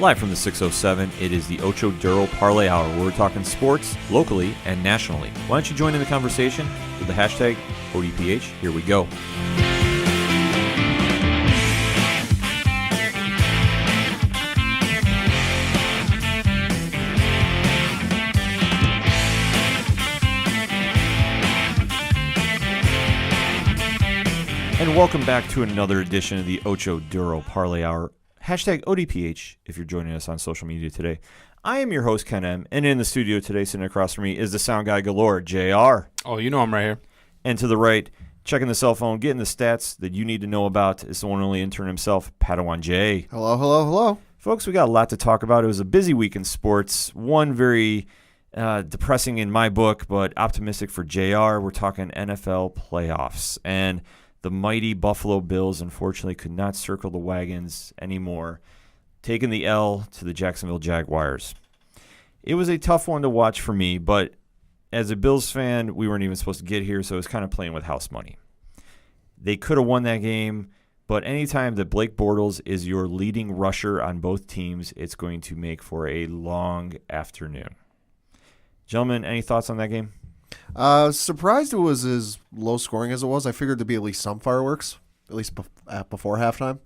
Live from the 607, it is the Ocho Duro Parlay Hour, where we're talking sports locally and nationally. Why don't you join in the conversation with the hashtag ODPH? Here we go. And welcome back to another edition of the Ocho Duro Parlay Hour. Hashtag ODPH if you're joining us on social media today. I am your host, Ken M., and in the studio today, sitting across from me, is the sound guy galore, JR. Oh, you know I'm right here. And to the right, checking the cell phone, getting the stats that you need to know about, is the one and only intern himself, Padawan J. Hello, hello, hello. Folks, we got a lot to talk about. It was a busy week in sports. One very depressing in my book, but optimistic for JR. We're talking NFL playoffs. And the mighty Buffalo Bills, unfortunately, could not circle the wagons anymore, taking the L to the Jacksonville Jaguars. It was a tough one to watch for me, but as a Bills fan, we weren't even supposed to get here, so it was kind of playing with house money. They could have won that game, but anytime that Blake Bortles is your leading rusher on both teams, it's going to make for a long afternoon. Gentlemen, any thoughts on that game? Surprised it was as low scoring as it was. I figured there'd be at least some fireworks, at least before halftime.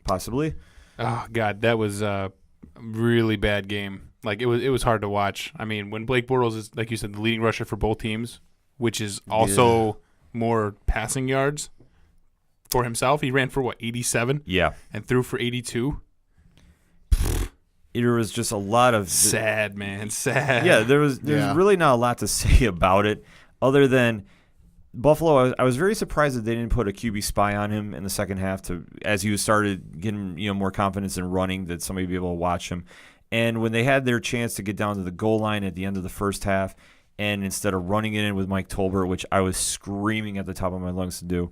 Possibly. Oh God, that was a really bad game. Like it was hard to watch. I mean, when Blake Bortles is, like you said, the leading rusher for both teams, which is also more passing yards for himself. He ran for 87? Yeah. And threw for 82. There was just a lot of sad, man. Sad. Yeah, there's really not a lot to say about it other than Buffalo. I was very surprised that they didn't put a QB spy on him in the second half as he started getting more confidence in running, that somebody would be able to watch him. And when they had their chance to get down to the goal line at the end of the first half, and instead of running it in with Mike Tolbert, which I was screaming at the top of my lungs to do,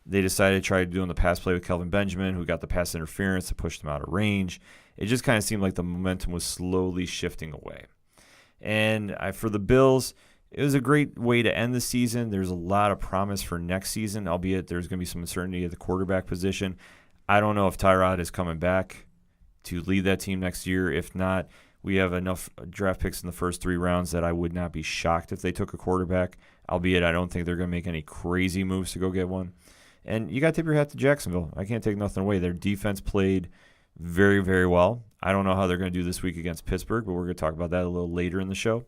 they decided to try doing the pass play with Kelvin Benjamin, who got the pass interference to push them out of range. It just kind of seemed like the momentum was slowly shifting away. And for the Bills, it was a great way to end the season. There's a lot of promise for next season, albeit there's going to be some uncertainty at the quarterback position. I don't know if Tyrod is coming back to lead that team next year. If not, we have enough draft picks in the first 3 rounds that I would not be shocked if they took a quarterback, albeit I don't think they're going to make any crazy moves to go get one. And you got to tip your hat to Jacksonville. I can't take nothing away. Their defense played very, very well. I don't know how they're going to do this week against Pittsburgh, but we're going to talk about that a little later in the show.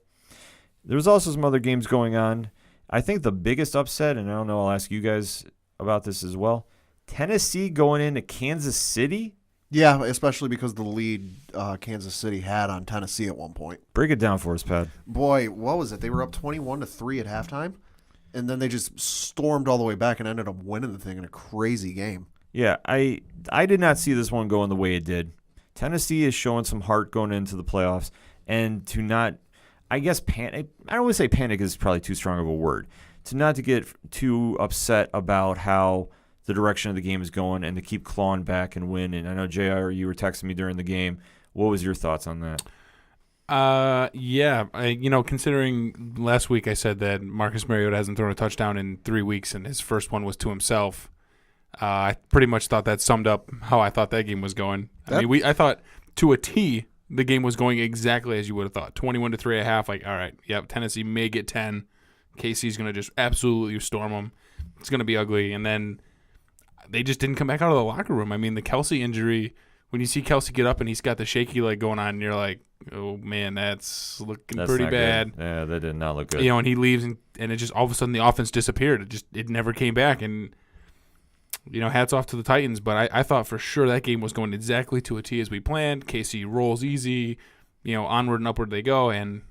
There's also some other games going on. I think the biggest upset, and I don't know, I'll ask you guys about this as well, Tennessee going into Kansas City? Yeah, especially because the lead Kansas City had on Tennessee at one point. Break it down for us, Pat. Boy, what was it? They were up 21-3 at halftime, and then they just stormed all the way back and ended up winning the thing in a crazy game. Yeah, I did not see this one going the way it did. Tennessee is showing some heart going into the playoffs, and to not, I guess, panic. I don't want to say panic is probably too strong of a word. To get too upset about how the direction of the game is going and to keep clawing back and win. And I know, JR, you were texting me during the game. What was your thoughts on that? Considering last week I said that Marcus Mariota hasn't thrown a touchdown in 3 weeks and his first one was to himself, I pretty much thought that summed up how I thought that game was going. I thought to a T the game was going exactly as you would have thought. 21-3 at half. Like, all right, yeah, Tennessee may get 10. KC's going to just absolutely storm them. It's going to be ugly. And then they just didn't come back out of the locker room. I mean, the Kelsey injury, when you see Kelsey get up and he's got the shaky leg going on, and you're like, oh, man, that's looking pretty bad. Good. Yeah, that did not look good. And he leaves, and it just all of a sudden the offense disappeared. It never came back. And hats off to the Titans, but I thought for sure that game was going exactly to a T as we planned. KC rolls easy, onward and upward they go, and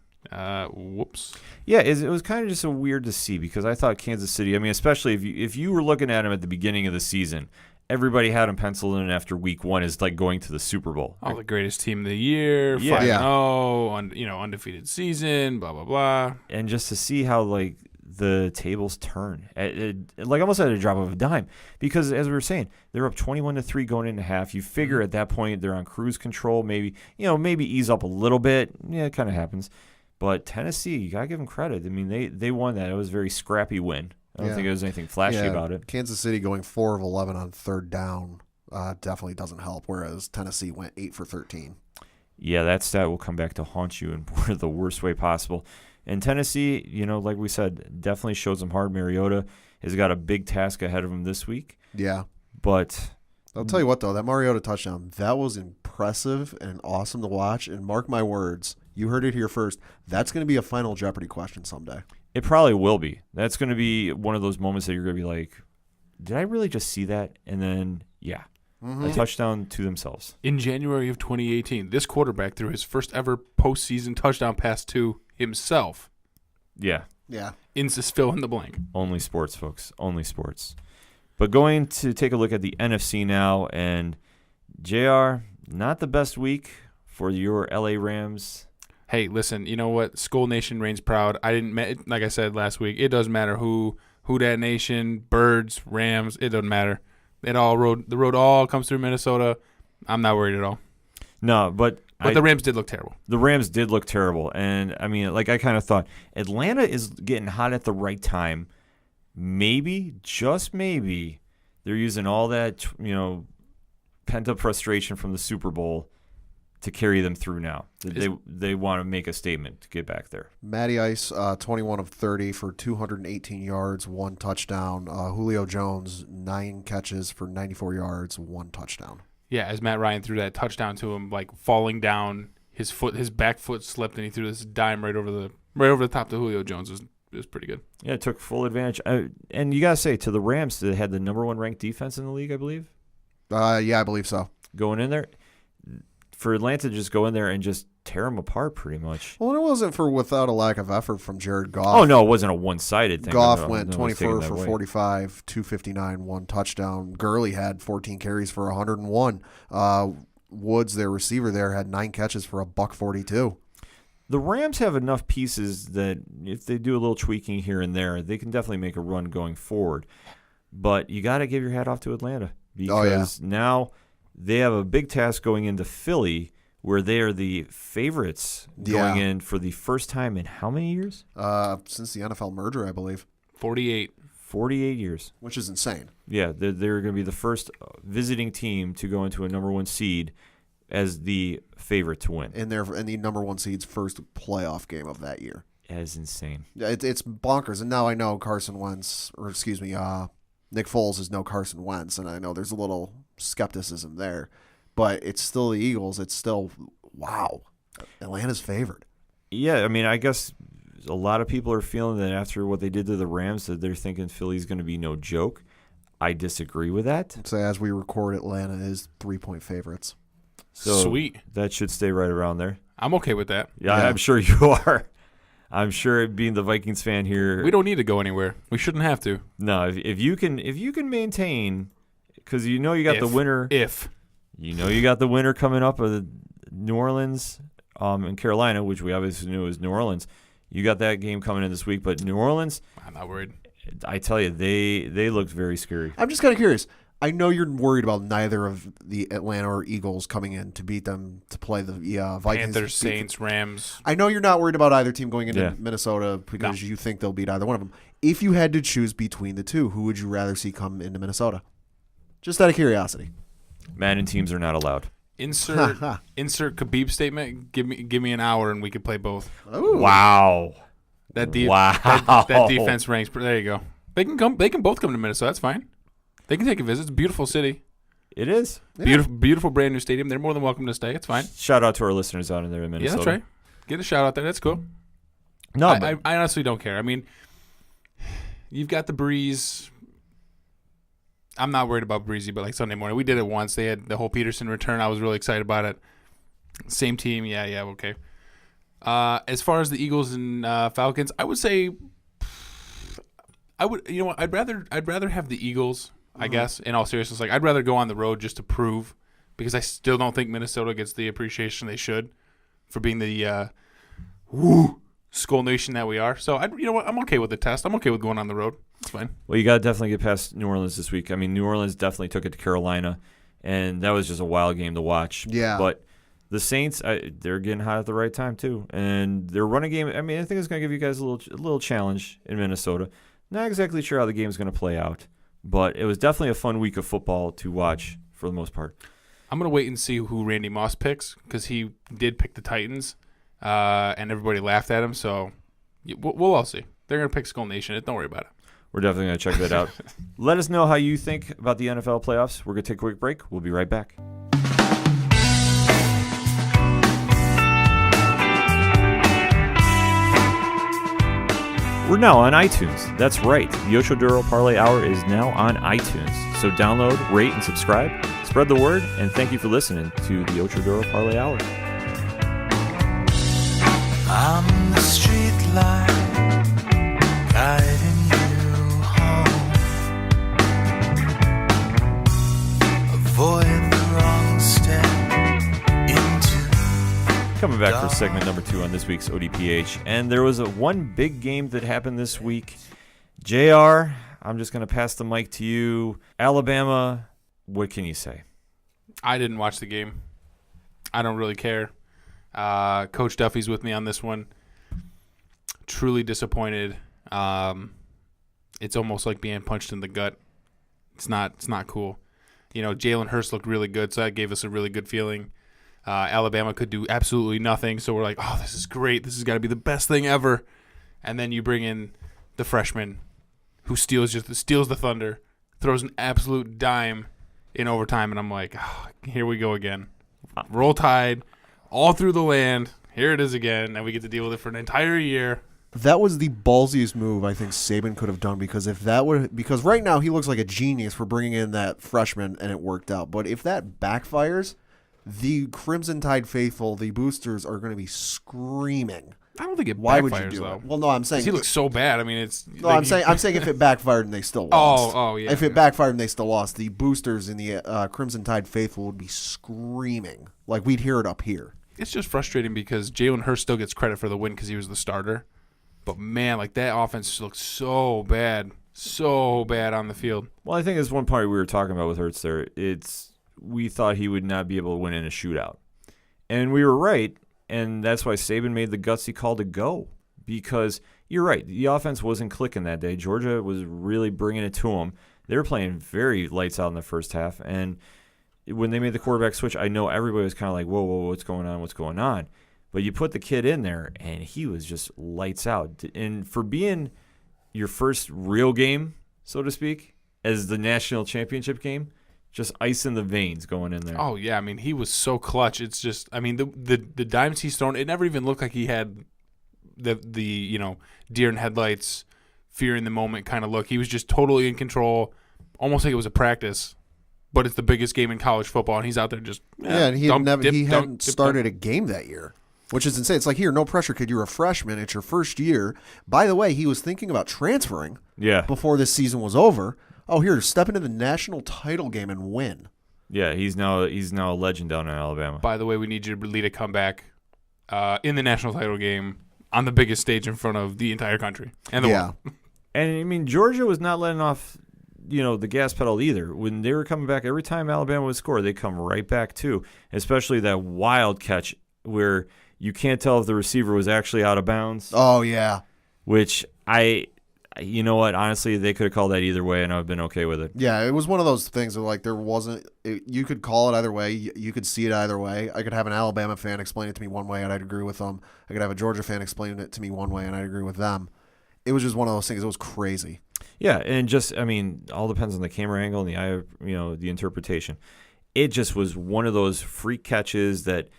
whoops. Yeah, it was kind of just so weird to see because I thought Kansas City, especially if you were looking at them at the beginning of the season, everybody had them penciled in after week 1 as like going to the Super Bowl. Oh, the greatest team of the year, 5-0, undefeated season, blah, blah, blah. And just to see how the tables turn, almost at a drop of a dime, because as we were saying, they're up 21-3 going into half. You figure at that point they're on cruise control, maybe ease up a little bit. Yeah, it kind of happens. But Tennessee, you gotta give them credit. I mean, they won that. It was a very scrappy win. I don't think there was anything flashy about it. Kansas City going 4 of 11 on third down definitely doesn't help, whereas Tennessee went 8 for 13. Yeah, that stat will come back to haunt you in the worst way possible. And Tennessee, like we said, definitely shows them hard. Mariota has got a big task ahead of him this week. Yeah. But I'll tell you what, though, that Mariota touchdown, that was impressive and awesome to watch. And mark my words, you heard it here first, that's going to be a Final Jeopardy question someday. it probably will be. That's going to be one of those moments that you're going to be like, did I really just see that? And then, yeah. A touchdown to themselves. In January of 2018, this quarterback threw his first ever postseason touchdown pass to himself. Yeah. Yeah. Just fill in the blank. Only sports, folks. Only sports. But going to take a look at the NFC now, and JR, not the best week for your LA Rams. Hey, listen, you know what? Skull Nation reigns proud. Like I said last week, it doesn't matter who that nation, Birds, Rams, it doesn't matter. The road all comes through Minnesota. I'm not worried at all. No, but the Rams did look terrible. The Rams did look terrible. And, I mean, like I kind of thought, Atlanta is getting hot at the right time. Maybe, just maybe, they're using all that, pent-up frustration from the Super Bowl to carry them through now. They want to make a statement to get back there. Matty Ice, 21 of 30 for 218 yards, 1 touchdown. Julio Jones, 9 catches for 94 yards, 1 touchdown. Yeah, as Matt Ryan threw that touchdown to him, like falling down, his back foot slipped, and he threw this dime right over the top to Julio Jones. It was pretty good. Yeah, it took full advantage. And you got to say, to the Rams, they had the number 1 ranked defense in the league, I believe. Yeah, I believe so. Going in there. For Atlanta to just go in there and just tear them apart pretty much. Well, it wasn't without a lack of effort from Jared Goff. Oh, no, it wasn't a one-sided thing. Goff went 24 for 45, 259, 1 touchdown. Gurley had 14 carries for 101. Woods, their receiver there, had 9 catches for $142. The Rams have enough pieces that if they do a little tweaking here and there, they can definitely make a run going forward. But you got to give your hat off to Atlanta because now – they have a big task going into Philly where they are the favorites going in for the first time in how many years? Since the NFL merger, I believe. 48. 48 years. Which is insane. Yeah, they're going to be the first visiting team to go into a number 1 seed as the favorite to win. In the number 1 seed's first playoff game of that year. That is insane. It's bonkers. And now I know Nick Foles is no Carson Wentz, and I know there's a little skepticism there, but it's still the Eagles. It's still, wow, Atlanta's favored. Yeah, I mean, I guess a lot of people are feeling that after what they did to the Rams that they're thinking Philly's going to be no joke. I disagree with that. So as we record, Atlanta is 3-point favorites. So sweet. That should stay right around there. I'm okay with that. Yeah, I'm sure you are. I'm sure being the Vikings fan here, we don't need to go anywhere. We shouldn't have to. No, if you can maintain, because you got the winner. You got the winner coming up of New Orleans and Carolina, which we obviously knew was New Orleans. You got that game coming in this week, but New Orleans, I'm not worried. I tell you, they looked very scary. I'm just kind of curious. I know you're worried about neither of the Atlanta or Eagles coming in to beat them to play the Vikings. Panthers, Saints, Rams. I know you're not worried about either team going into Minnesota because you think they'll beat either one of them. If you had to choose between the two, who would you rather see come into Minnesota? Just out of curiosity. Madden teams are not allowed. Insert Khabib statement. Give me an hour and we could play both. Ooh. Wow. That defense ranks. There you go. They can both come to Minnesota. That's fine. They can take a visit. It's a beautiful city. It is. Beautiful brand new stadium. They're more than welcome to stay. It's fine. Shout out to our listeners out in there in Minnesota. Yeah, that's right. Get a shout out there. That's cool. No, I honestly don't care. I mean, you've got the Breeze. I'm not worried about Breezy, but like Sunday morning, we did it once. They had the whole Peterson return. I was really excited about it. Same team. Yeah, okay. As far as the Eagles and Falcons, I would say I'd rather have the Eagles. I guess, in all seriousness, I'd rather go on the road just to prove, because I still don't think Minnesota gets the appreciation they should for being the Skull Nation that we are. So, I'm okay with the test. I'm okay with going on the road. It's fine. Well, you got to definitely get past New Orleans this week. I mean, New Orleans definitely took it to Carolina, and that was just a wild game to watch. Yeah. But the Saints, they're getting hot at the right time, too. And their running game, I mean, I think it's going to give you guys a little challenge in Minnesota. Not exactly sure how the game's going to play out. But it was definitely a fun week of football to watch for the most part. I'm going to wait and see who Randy Moss picks because he did pick the Titans, and everybody laughed at him. So we'll all see. They're going to pick Skull Nation. Don't worry about it. We're definitely going to check that out. Let us know how you think about the NFL playoffs. We're going to take a quick break. We'll be right back. We're now on iTunes. That's right. The Ocho Duro Parlay Hour is now on iTunes. So download, rate, and subscribe. Spread the word, and thank you for listening to the Ocho Duro Parlay Hour. I'm the street light guiding you home. Avoid the wrong step into. Coming back for segment number 2 on this week's ODPH, and there was one big game that happened this week. JR, I'm just going to pass the mic to you. Alabama, what can you say? I didn't watch the game. I don't really care. Coach Duffy's with me on this one. Truly disappointed. It's almost like being punched in the gut. It's not cool. You know, Jalen Hurts looked really good, so that gave us a really good feeling. Alabama could do absolutely nothing, so we're like, oh, this is great. This has got to be the best thing ever. And then you bring in the freshman who steals the thunder, throws an absolute dime in overtime, and I'm like, oh, here we go again. Roll Tide, all through the land. Here it is again, and we get to deal with it for an entire year. That was the ballsiest move I think Saban could have done because because right now he looks like a genius for bringing in that freshman and it worked out. But if that backfires, the Crimson Tide faithful, the boosters, are going to be screaming. I don't think it Why backfires, would you do though. it? Well, no, I'm saying he looks so bad. I mean, it's no. I'm saying if it backfired and they still lost. Oh, yeah. If it backfired and they still lost, the boosters in the Crimson Tide faithful would be screaming like we'd hear it up here. It's just frustrating because Jalen Hurts still gets credit for the win because he was the starter. But, man, like that offense looks so bad on the field. Well, I think that's one part we were talking about with Hurts there. We thought he would not be able to win in a shootout. And we were right, and that's why Saban made the gutsy call to go. Because you're right, the offense wasn't clicking that day. Georgia was really bringing it to them. They were playing very lights out in the first half. And when they made the quarterback switch, I know everybody was kind of like, whoa, what's going on? But you put the kid in there, and he was just lights out. And for being your first real game, so to speak, as the national championship game, just ice in the veins going in there. Oh, yeah. I mean, he was so clutch. It's just, I mean, the dimes he's thrown, it never even looked like he had the deer in headlights, fear in the moment kind of look. He was just totally in control, almost like it was a practice. But it's the biggest game in college football, and he's out there just and he hadn't started a game that year. Which is insane. It's like, here, no pressure, kid. You're a freshman. It's your first year. By the way, he was thinking about transferring before this season was over. Oh, here, step into the national title game and win. Yeah, he's now a legend down in Alabama. By the way, we need you to lead a comeback in the national title game on the biggest stage in front of the entire country and the world. And, I mean, Georgia was not letting off, the gas pedal either. When they were coming back, every time Alabama would score, they'd come right back too, especially that wild catch where – you can't tell if the receiver was actually out of bounds. Oh, yeah. Which you know what? Honestly, they could have called that either way, and I've been okay with it. Yeah, it was one of those things where, like, there wasn't you could call it either way. You could see it either way. I could have an Alabama fan explain it to me one way, and I'd agree with them. I could have a Georgia fan explain it to me one way, and I'd agree with them. It was just one of those things. It was crazy. Yeah, and just, I mean, all depends on the camera angle and the eye, the interpretation. It just was one of those freak catches that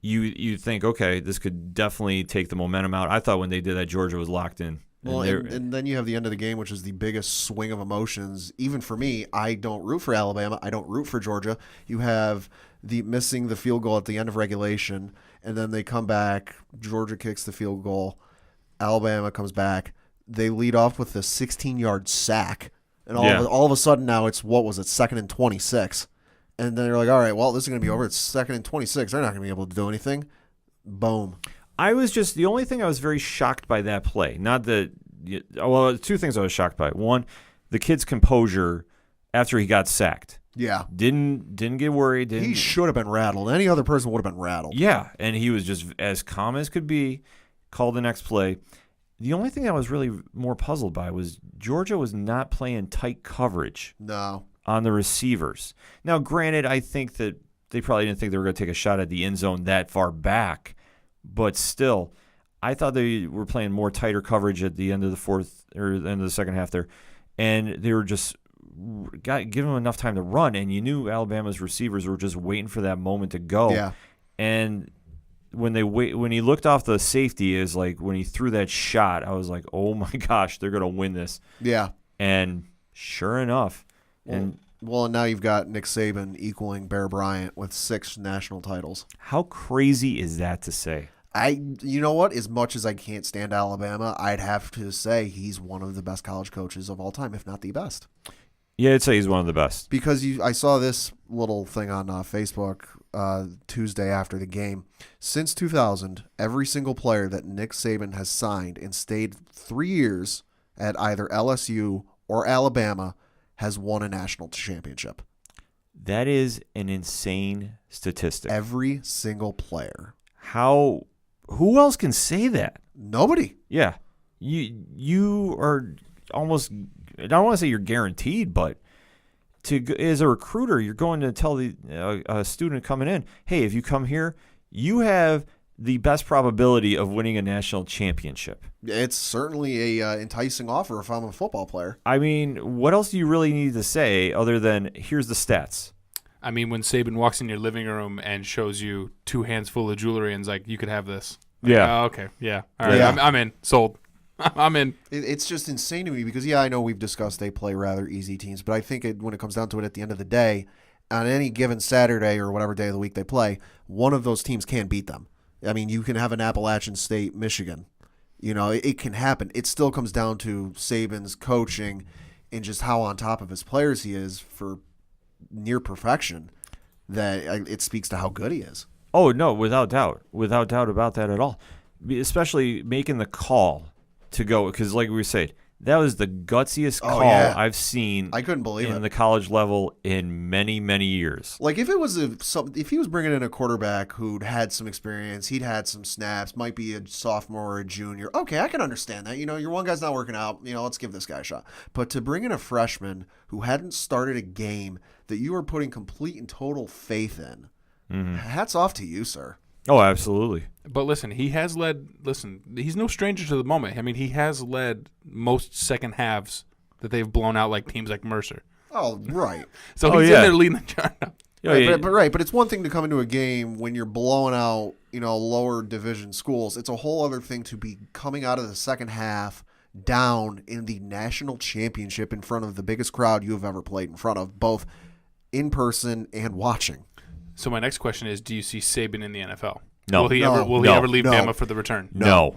you think, okay, this could definitely take the momentum out. I thought when they did that, Georgia was locked in. Well, and then you have the end of the game, which is the biggest swing of emotions. Even for me, I don't root for Alabama. I don't root for Georgia. You have the missing the field goal at the end of regulation, and then they come back. Georgia kicks the field goal. Alabama comes back. They lead off with a 16-yard sack, and all of a sudden now it's, what was it, 2nd and 26. And then they're like, all right, well, this is going to be over. It's 2nd and 26. They're not going to be able to do anything. Boom. The only thing I was very shocked by that play, two things I was shocked by. One, the kid's composure after he got sacked. Yeah. Didn't get worried. He should have been rattled. Any other person would have been rattled. Yeah, and he was just as calm as could be, called the next play. The only thing I was really more puzzled by was Georgia was not playing tight coverage. No. on the receivers. Now, granted, I think that they probably didn't think they were going to take a shot at the end zone that far back, but still, I thought they were playing more tighter coverage at the end of the fourth or the end of the second half there, and they were just giving them enough time to run, and you knew Alabama's receivers were just waiting for that moment to go. Yeah. And when he looked off the safety, is like when he threw that shot, I was like, oh my gosh, they're going to win this. Yeah. And sure enough, and now you've got Nick Saban equaling Bear Bryant with 6 national titles. How crazy is that to say? You know what? As much as I can't stand Alabama, I'd have to say he's one of the best college coaches of all time, if not the best. Yeah, I'd say he's one of the best. Because I saw this little thing on Facebook Tuesday after the game. Since 2000, every single player that Nick Saban has signed and stayed 3 years at either LSU or Alabama has won a national championship. That is an insane statistic. Every single player. Who else can say that? Nobody. Yeah. You are almost, I don't want to say you're guaranteed, but as a recruiter, you're going to tell a student coming in, hey, if you come here, you have the best probability of winning a national championship. It's certainly a enticing offer if I'm a football player. I mean, what else do you really need to say other than here's the stats? I mean, when Saban walks in your living room and shows you 2 hands full of jewelry and is like, you could have this. Like, yeah. Oh, okay. Yeah. All right. Yeah. I'm in. Sold. I'm in. It's just insane to me because, I know we've discussed they play rather easy teams, but I think when it comes down to it at the end of the day, on any given Saturday or whatever day of the week they play, one of those teams can beat them. I mean, you can have an Appalachian State, Michigan. It can happen. It still comes down to Saban's coaching and just how on top of his players he is for near perfection, that it speaks to how good he is. Oh, no, without doubt. Without doubt about that at all. Especially making the call to go, because like we said, that was the gutsiest call I've seen. I couldn't believe in the college level in many, many years. Like if it was if he was bringing in a quarterback who'd had some experience, he'd had some snaps, might be a sophomore or a junior. Okay, I can understand that. Your one guy's not working out. Let's give this guy a shot. But to bring in a freshman who hadn't started a game that you were putting complete and total faith in, hats off to you, sir. Oh, absolutely. But listen, he's no stranger to the moment. I mean, he has led most second halves that they've blown out like teams like Mercer. Oh, right. So he's in there leading the charge. But it's one thing to come into a game when you're blowing out, lower division schools. It's a whole other thing to be coming out of the second half down in the national championship in front of the biggest crowd you have ever played in front of, both in person and watching. So my next question is, do you see Saban in the NFL? No. Will he ever leave Bama for the return? No.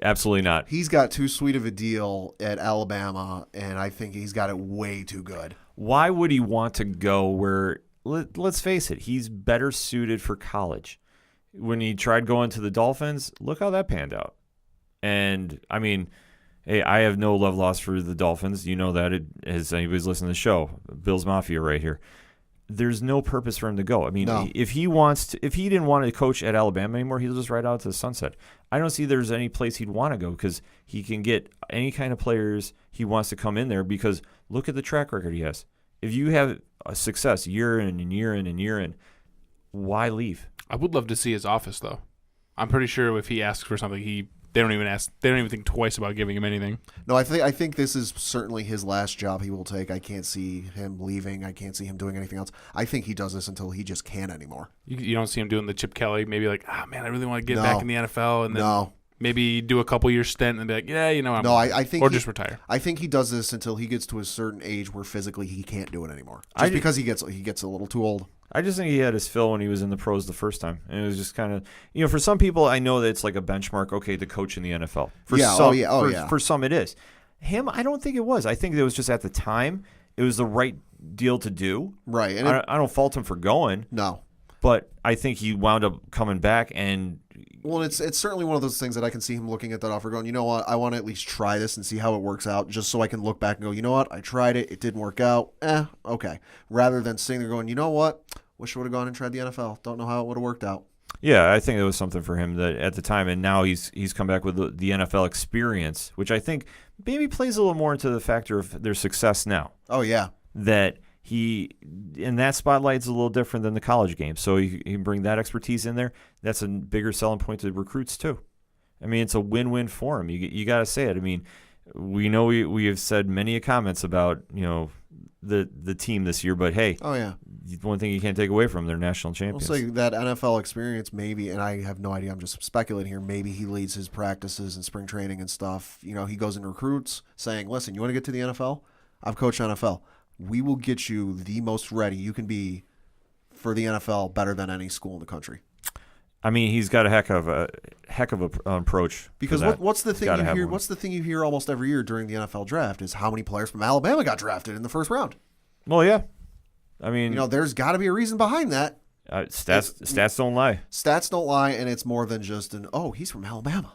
Absolutely not. He's got too sweet of a deal at Alabama, and I think he's got it way too good. Why would he want to go where, let's face it, he's better suited for college? When he tried going to the Dolphins, look how that panned out. And, I mean, hey, I have no love lost for the Dolphins. You know that as anybody's listening to the show. Bills Mafia right here. There's no purpose for him to go. I mean, if he didn't want to coach at Alabama anymore, he'll just ride out to the sunset. I don't see there's any place he'd want to go because he can get any kind of players he wants to come in there because look at the track record he has. If you have a success year in and year in and year in, why leave? I would love to see his office, though. I'm pretty sure if he asks for something, they don't even think twice about giving him anything. No, I think this is certainly his last job he will take. I can't see him leaving. I can't see him doing anything else. I think he does this until he just can't anymore. You don't see him doing the Chip Kelly, maybe like, man, I really want to get back in the NFL, and then maybe do a couple years stint and be like, I think or just retire. I think he does this until he gets to a certain age where physically he can't do it anymore. Just because he gets a little too old. I just think he had his fill when he was in the pros the first time. And it was just kind of, for some people, I know that it's like a benchmark, okay, to coach in the NFL. For some it is. Him, I don't think it was. I think it was just at the time, it was the right deal to do. Right. And I don't fault him for going. No. But I think he wound up coming back and... Well, it's certainly one of those things that I can see him looking at that offer going, you know what, I want to at least try this and see how it works out just so I can look back and go, you know what, I tried it, it didn't work out, okay. Rather than sitting there going, you know what, wish I would have gone and tried the NFL. Don't know how it would have worked out. Yeah, I think it was something for him that at the time, and now he's come back with the NFL experience, which I think maybe plays a little more into the factor of their success now. Oh, yeah. That And that spotlight's a little different than the college game. So he can bring that expertise in there. That's a bigger selling point to recruits too. I mean, it's a win-win for him. You got to say it. I mean, we know we have said many comments about, the team this year, but hey, oh yeah, one thing you can't take away from them, they're national champions. I'll say that NFL experience maybe, and I have no idea, I'm just speculating here, maybe he leads his practices and spring training and stuff. He goes into recruits saying, listen, you want to get to the NFL? I've coached NFL. We will get you the most ready you can be for the NFL, better than any school in the country. I mean, he's got a heck of a approach. Because what's the thing you hear? What's the thing you hear almost every year during the NFL draft is how many players from Alabama got drafted in the first round. Well, yeah. I mean, there's got to be a reason behind that. Stats don't lie. Stats don't lie, and it's more than just he's from Alabama.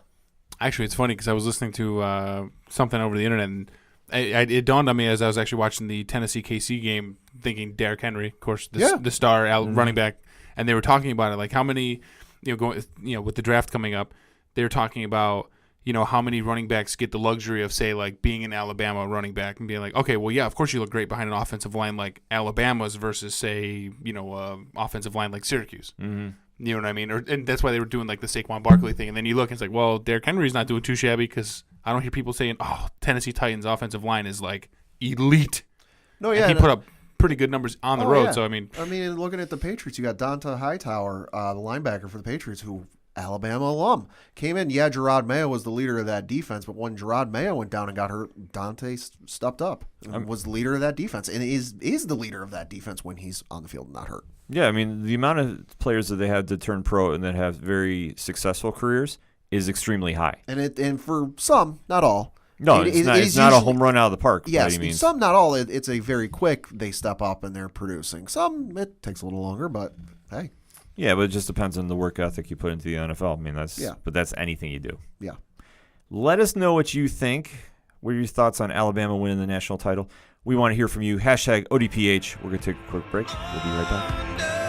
Actually, it's funny because I was listening to something over the internet, and it dawned on me as I was actually watching the Tennessee KC game, thinking Derrick Henry, of course, the star running back, and they were talking about it, like how many. With the draft coming up, they're talking about, how many running backs get the luxury of, say, like being an Alabama running back and being like, okay, well, yeah, of course you look great behind an offensive line like Alabama's versus, say, offensive line like Syracuse. Mm-hmm. You know what I mean? And that's why they were doing like the Saquon Barkley thing. And then you look and it's like, well, Derrick Henry's not doing too shabby because I don't hear people saying, oh, Tennessee Titans offensive line is like elite. No, yeah. And he put up pretty good numbers on the road. Yeah. So, I mean, looking at the Patriots, you got Donta Hightower, the linebacker for the Patriots, who Alabama alum, came in. Yeah, Gerard Mayo was the leader of that defense, but when Gerard Mayo went down and got hurt, Dante stepped up and was the leader of that defense, and is the leader of that defense when he's on the field and not hurt. Yeah, I mean, the amount of players that they have to turn pro and that have very successful careers is extremely high. And for some, not all. No, it's not a home run out of the park. Yes, some, not all. It's a very quick, they step up and they're producing. Some, it takes a little longer, but hey. Yeah, but it just depends on the work ethic you put into the NFL. I mean, but that's anything you do. Yeah. Let us know what you think. What are your thoughts on Alabama winning the national title? We want to hear from you. Hashtag ODPH. We're going to take a quick break. We'll be right back.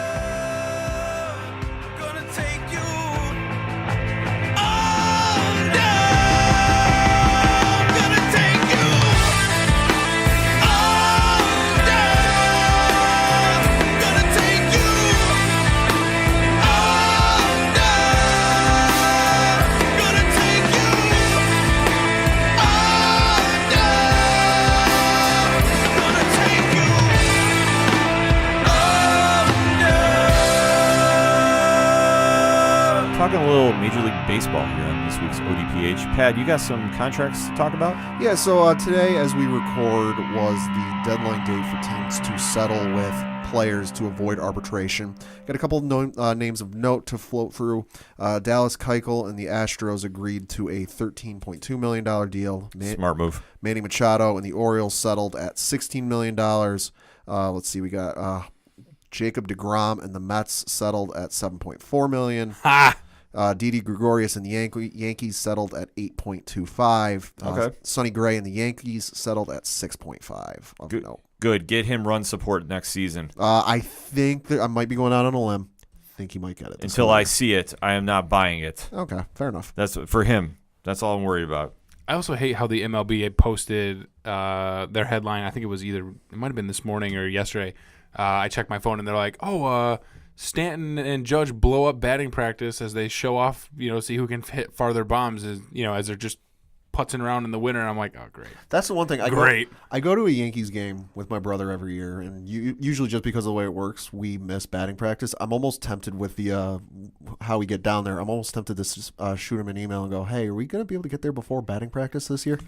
Talking a little Major League Baseball here on this week's ODPH. Pat, you got some contracts to talk about? Yeah, so today, as we record, was the deadline date for teams to settle with players to avoid arbitration. Got a couple of names of note to float through. Dallas Keuchel and the Astros agreed to a $13.2 million deal. Smart move. Manny Machado and the Orioles settled at $16 million. Let's see, we got Jacob deGrom and the Mets settled at $7.4 million. Ha! Didi Gregorius and the Yankees settled at $8.25. Okay. Sonny Gray and the Yankees settled at $6.5. Good. Get him run support next season. I think that I might be going out on a limb. I think he might get it. Until I see it, I am not buying it. Okay, fair enough. That's for him. That's all I'm worried about. I also hate how the MLB had posted their headline. I think it might have been this morning or yesterday. I checked my phone and they're like, Stanton and Judge blow up batting practice as they show off, see who can hit farther bombs as they're just putzing around in the winter. And I'm like, oh, great. That's the one thing. I go to a Yankees game with my brother every year, and usually just because of the way it works, we miss batting practice. I'm almost tempted with the how we get down there. I'm almost tempted to shoot him an email and go, hey, are we going to be able to get there before batting practice this year?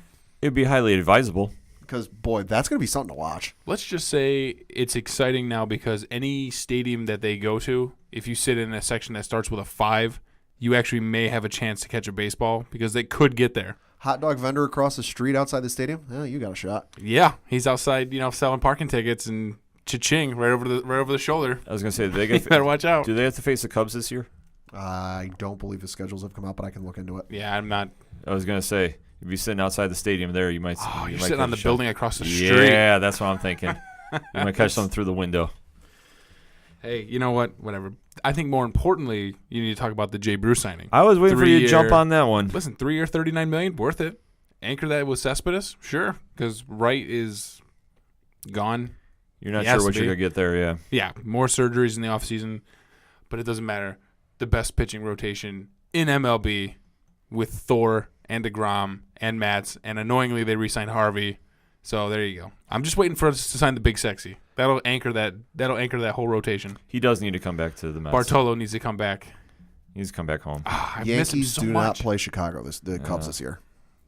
It would be highly advisable. Because, boy, that's going to be something to watch. Let's just say it's exciting now because any stadium that they go to, if you sit in a section that starts with a 5, you actually may have a chance to catch a baseball because they could get there. Hot dog vendor across the street outside the stadium? Yeah, you got a shot. Yeah, he's outside, selling parking tickets and cha-ching right over the shoulder. I was going to say, you better watch out. Do they have to face the Cubs this year? I don't believe the schedules have come out, but I can look into it. Yeah, I'm not. I was going to say, if you're sitting outside the stadium there, you might. You're sitting on the building across the street. Yeah, that's what I'm thinking. You might catch something through the window. Hey, you know what? Whatever. I think more importantly, you need to talk about the Jay Bruce signing. I was waiting for you to jump on that one. Listen, 3-year, $39 million, worth it. Anchor that with Cespedes, sure, because Wright is gone. You're not He has sure to what you're be. going to get there, yeah. Yeah, more surgeries in the offseason, but it doesn't matter. The best pitching rotation in MLB with Thor and DeGrom and Matz, and annoyingly they re-signed Harvey. So there you go. I'm just waiting for us to sign the big sexy. That'll anchor that whole rotation. He does need to come back to the Mets. Bartolo needs to come back. He needs to come back home. I miss him Yankees so do much. not play Chicago the Cubs this year.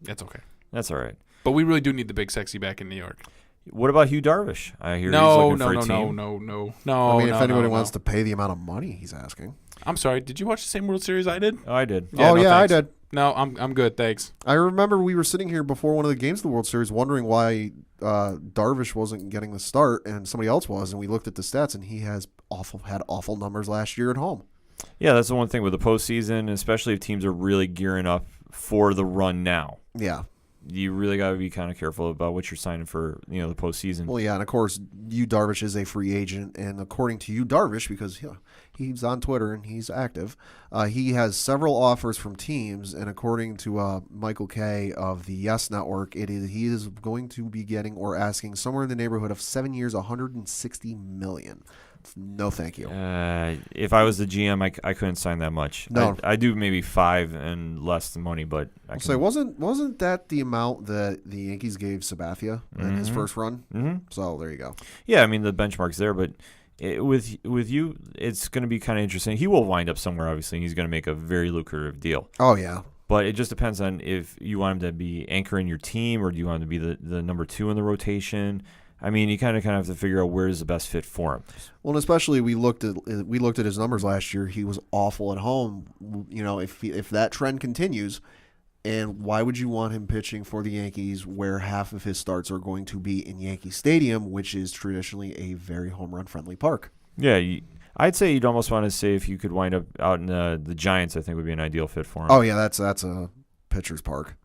That's okay. That's all right. But we really do need the big sexy back in New York. What about Hugh Darvish? I hear he's No. looking for a team. No. I mean, if anybody wants to pay the amount of money he's asking. I'm sorry. Did you watch the same World Series I did? Oh, I did. Yeah, no, I thanks. did. No, I'm good. Thanks. I remember we were sitting here before one of the games of the World Series wondering why Darvish wasn't getting the start and somebody else was, and we looked at the stats, and he had awful numbers last year at home. Yeah, that's the one thing with the postseason, especially if teams are really gearing up for the run now. Yeah. You really got to be kind of careful about what you're signing for, the postseason. Well, yeah, and of course, Yu Darvish is a free agent, and according to Yu Darvish, because he's on Twitter and he's active, he has several offers from teams, and according to Michael Kay of the Yes Network, he is going to be getting or asking somewhere in the neighborhood of 7 years, $160 million. No, thank you. If I was the GM, I couldn't sign that much. No. I do maybe 5 and less money, but I'll say, wasn't that the amount that the Yankees gave Sabathia in his first run? Mm-hmm. So there you go. Yeah, I mean the benchmark's there, but with you, it's going to be kind of interesting. He will wind up somewhere, obviously, and he's going to make a very lucrative deal. Oh yeah. But it just depends on if you want him to be anchoring your team or do you want him to be the number 2 in the rotation. I mean, you kind of have to figure out where is the best fit for him. Well, and especially we looked at his numbers last year. He was awful at home. If that trend continues, and why would you want him pitching for the Yankees where half of his starts are going to be in Yankee Stadium, which is traditionally a very home run friendly park? Yeah, I'd say you'd almost want to say if you could wind up out in the Giants, I think would be an ideal fit for him. Oh yeah, that's a pitcher's park.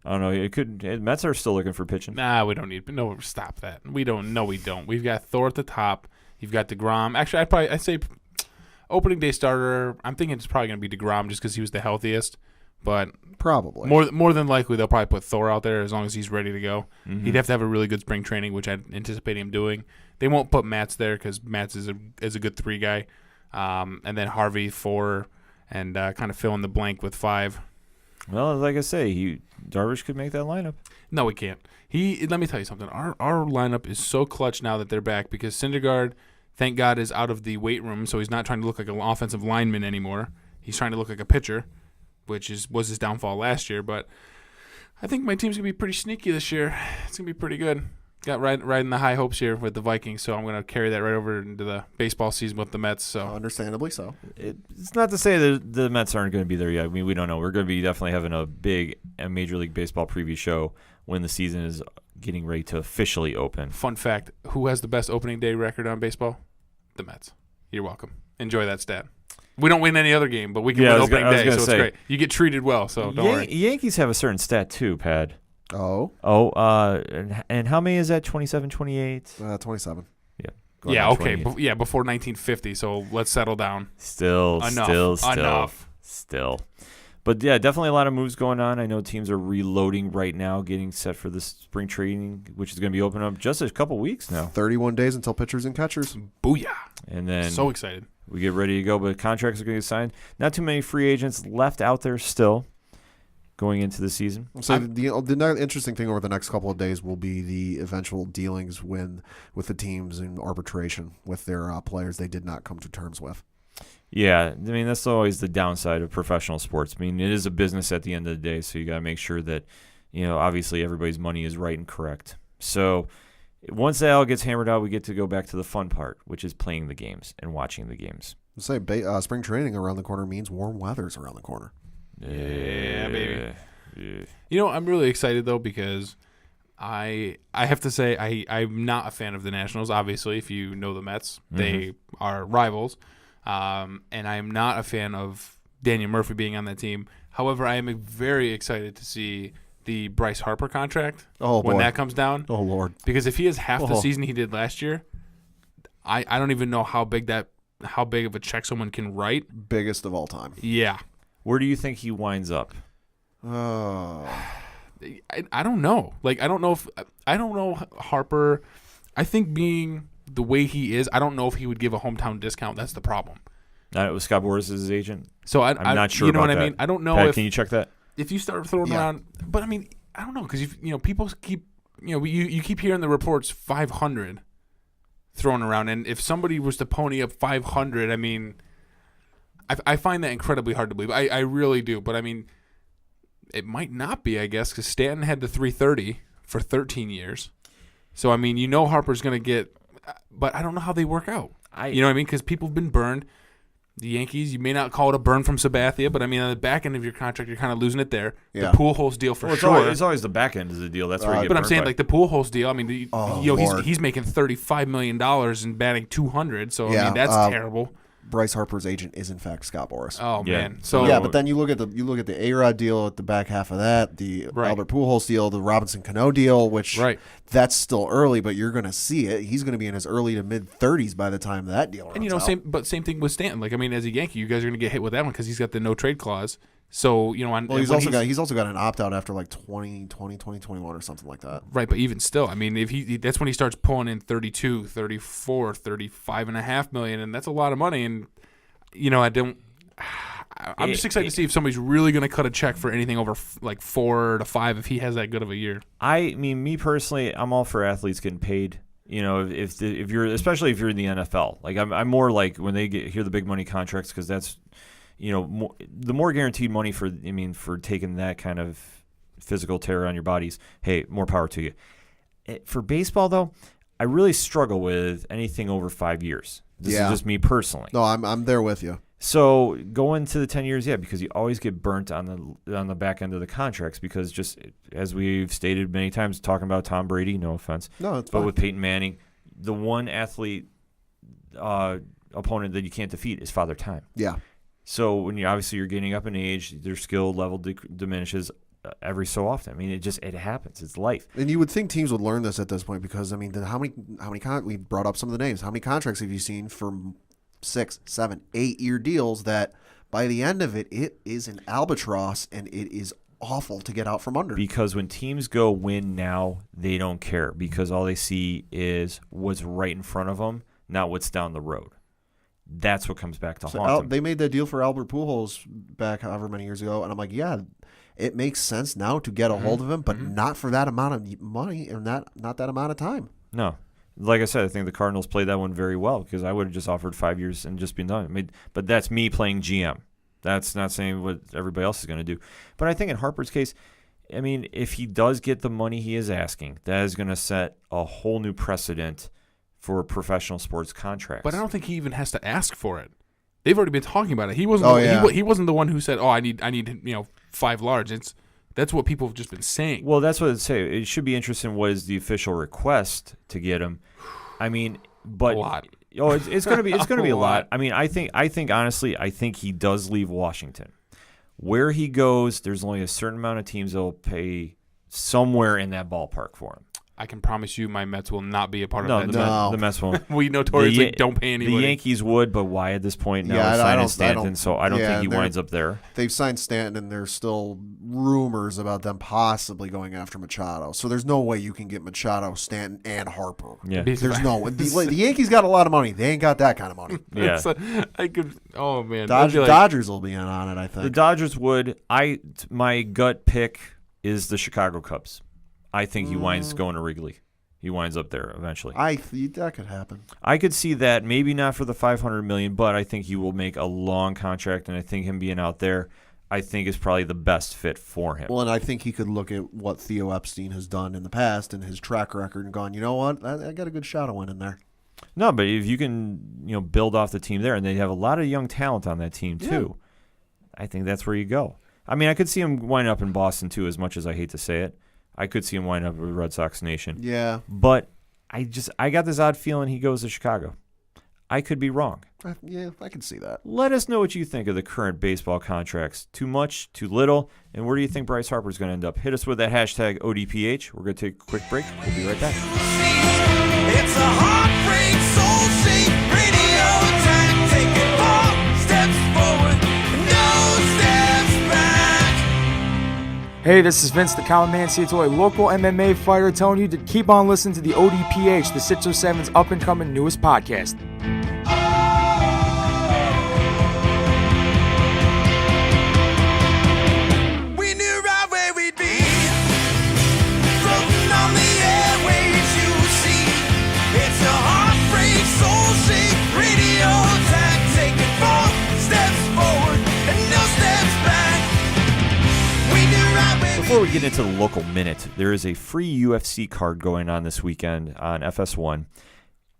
I don't know. Mets are still looking for pitching. Nah, we don't need. No, stop that. We don't. No, we don't. We've got Thor at the top. You've got DeGrom. Actually, I'd say opening day starter. I'm thinking it's probably going to be DeGrom just because he was the healthiest. But probably more than likely they'll probably put Thor out there as long as he's ready to go. Mm-hmm. He'd have to have a really good spring training, which I anticipate him doing. They won't put Matz there because Matz is a good 3 guy, and then Harvey 4, and kind of fill in the blank with 5. Well, like I say, Darvish could make that lineup. No, he can't. Let me tell you something. Our lineup is so clutch now that they're back because Syndergaard, thank God, is out of the weight room, so he's not trying to look like an offensive lineman anymore. He's trying to look like a pitcher, which was his downfall last year. But I think my team's gonna be pretty sneaky this year. It's gonna be pretty good. Got riding the high hopes here with the Vikings, so I'm gonna carry that right over into the baseball season with the Mets. So understandably so. It's not to say that the Mets aren't going to be there yet. I mean, we don't know. We're going to be definitely having a Major League Baseball preview show when the season is getting ready to officially open. Fun fact: who has the best opening day record on baseball? The Mets. You're welcome. Enjoy that stat. We don't win any other game, but we can win opening day, so it's great. You get treated well, so don't worry. Yankees have a certain stat too, Pad. Oh, and how many is that? 27, 28? 27. Yeah. Yeah, okay. Before 1950, so let's settle down. Still. But yeah, definitely a lot of moves going on. I know teams are reloading right now, getting set for this spring training, which is going to be opening up just a couple weeks now. 31 days until pitchers and catchers. Booyah. And then so excited. We get ready to go, but contracts are going to get signed. Not too many free agents left out there still going into the season. So the interesting thing over the next couple of days will be the eventual dealings with the teams in arbitration with their players they did not come to terms with. Yeah, I mean, that's always the downside of professional sports. I mean, it is a business at the end of the day, so you got to make sure that, obviously everybody's money is right and correct. So once that all gets hammered out, we get to go back to the fun part, which is playing the games and watching the games. Spring training around the corner means warm weather's around the corner. Yeah, baby. Yeah. I'm really excited, though, because I have to say I'm not a fan of the Nationals, obviously, if you know the Mets. Mm-hmm. They are rivals. And I am not a fan of Daniel Murphy being on that team. However, I am very excited to see the Bryce Harper contract when that comes down. Oh, Lord. Because if he has half the season he did last year, I don't even know how big of a check someone can write. Biggest of all time. Yeah. Where do you think he winds up? I don't know. I don't know Harper. I think being the way he is, I don't know if he would give a hometown discount. That's the problem. It was Scott Boras his agent. So I'm not sure. You know about what that. I mean? I don't know Pat, can you check that? if you start throwing around. But I mean, I don't know because people keep you keep hearing the reports 500 thrown around, and if somebody was to pony up 500, I mean, I find that incredibly hard to believe. I really do. But I mean, it might not be, I guess, because Stanton had the 330 for 13 years. So I mean, Harper's going to get, but I don't know how they work out. You know what I mean? Because people have been burned. The Yankees, you may not call it a burn from Sabathia, but I mean, on the back end of your contract, you're kind of losing it there. Yeah. The Pujols deal for sure. It's always the back end of the deal. That's where you get But I'm burned saying, by. like, the Pujols deal, I mean, Lord. he's making $35 million and batting 200, so, I mean, that's terrible. Bryce Harper's agent is in fact Scott Boras. Oh, Yeah. man. So Yeah, but then you look at the A-Rod deal at the back half of that, the Albert Pujols deal, the Robinson Cano deal, which that's still early, but you're going to see it. He's going to be in his early to mid 30s by the time that deal runs out. same thing with Stanton. Like, I mean, as a Yankee, you guys are going to get hit with that one because he's got the no trade clause. So, he's also got an opt out after like 2021 or something like that. Right, but even still, I mean, if that's when he starts pulling in 32, 34, 35.5 million, and that's a lot of money. And I'm just excited to see if somebody's really going to cut a check for anything over like 4 to 5 if he has that good of a year. I mean, me personally, I'm all for athletes getting paid. If you're, especially if you're in the NFL, like I'm more like when they hear the big money contracts, because that's the more guaranteed money for taking that kind of physical terror on your bodies. Hey, more power to you. For baseball though, I really struggle with anything over 5 years. This is just me personally. No, I'm there with you. So going to the 10 years, because you always get burnt on the back end of the contracts, because just as we've stated many times, talking about Tom Brady, no offense, it's but fine. with Peyton Manning, the one athlete opponent that you can't defeat is Father Time. Yeah. So when you're getting up in age, their skill level diminishes every so often. I mean, it happens. It's life. And you would think teams would learn this at this point because, I mean, how many we brought up some of the names. How many contracts have you seen for 6, 7, 8-year deals that by the end of it is an albatross and it is awful to get out from under? Because when teams go win now, they don't care because all they see is what's right in front of them, not what's down the road. That's what comes back to haunt them. They made that deal for Albert Pujols back however many years ago, and I'm like, yeah, it makes sense now to get a hold of him, but not for that amount of money and not that amount of time. No. Like I said, I think the Cardinals played that one very well because I would have just offered 5 years and just been done. I mean, but that's me playing GM. That's not saying what everybody else is going to do. But I think in Harper's case, I mean, if he does get the money he is asking, that is going to set a whole new precedent for professional sports contracts. But I don't think he even has to ask for it. They've already been talking about it. He wasn't. He wasn't the one who said, "Oh, I need 5 large." That's what people have just been saying. Well, that's what I'd say. It should be interesting. What is the official request to get him? I mean, but a lot. Oh, it's going to be a lot. I mean, I think honestly, I think he does leave Washington. Where he goes, there's only a certain amount of teams that will pay somewhere in that ballpark for him. I can promise you my Mets will not be a part of that. No, the Mets won't. We notoriously don't pay anybody. The Yankees would, but why at this point? Now Yeah, signing Stanton, so I don't think he winds up there. They've signed Stanton, and there's still rumors about them possibly going after Machado. So there's no way you can get Machado, Stanton, and Harper. Yeah, there's no way. The Yankees got a lot of money. They ain't got that kind of money. Yeah, I could. Oh man, Dodgers will be in on it. I think the Dodgers would. My gut pick is the Chicago Cubs. I think he winds going to Wrigley. He winds up there eventually. That could happen. I could see that, maybe not for the $500 million, but I think he will make a long contract, and I think him being out there, I think is probably the best fit for him. Well, and I think he could look at what Theo Epstein has done in the past and his track record and gone, you know what, I got a good shot of winning there. No, but if you can, build off the team there, and they have a lot of young talent on that team too, I think that's where you go. I mean, I could see him wind up in Boston too, as much as I hate to say it. I could see him wind up with Red Sox Nation. Yeah. But I got this odd feeling he goes to Chicago. I could be wrong. Yeah, I can see that. Let us know what you think of the current baseball contracts. Too much, too little, and where do you think Bryce Harper's going to end up? Hit us with that hashtag ODPH. We're going to take a quick break. We'll be right back. It's a heartbreak soul shape radio attack. Taking 4 steps forward, no steps back. Hey, this is Vince, the Common Man Toy, local MMA fighter, telling you to keep on listening to the ODPH, the 607's up-and-coming newest podcast. We knew right where we'd be, floating on the airwaves you see. It's a heartbreak, soul-shake radio attack, taking 4 steps forward and no steps back. We knew right where Before we get into the local minute, there is a free UFC card going on this weekend on FS1.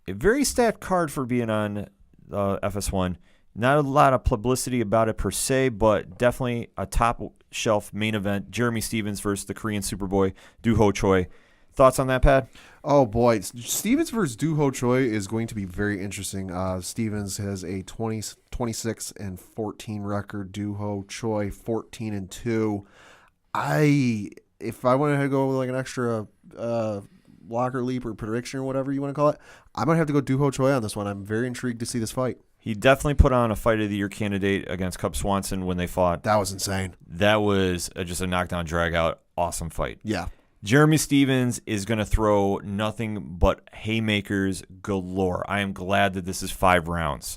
A very stacked card for being on FS1. Not a lot of publicity about it per se, but definitely a top-shelf main event. Jeremy Stevens versus the Korean Superboy, Do-Ho Choi. Thoughts on that, Pat? Oh, boy. Stevens versus Do-Ho Choi is going to be very interesting. Stevens has a 26-14 record. Do-Ho Choi 14-2. If I wanted to go with like an extra locker leap or prediction or whatever you want to call it, I'm going to have to go Do-Ho Choi on this one. I'm very intrigued to see this fight. He definitely put on a Fight of the Year candidate against Cub Swanson when they fought. That was insane. That was just a knockdown, drag-out, awesome fight. Yeah. Jeremy Stevens is going to throw nothing but haymakers galore. I am glad that this is 5 rounds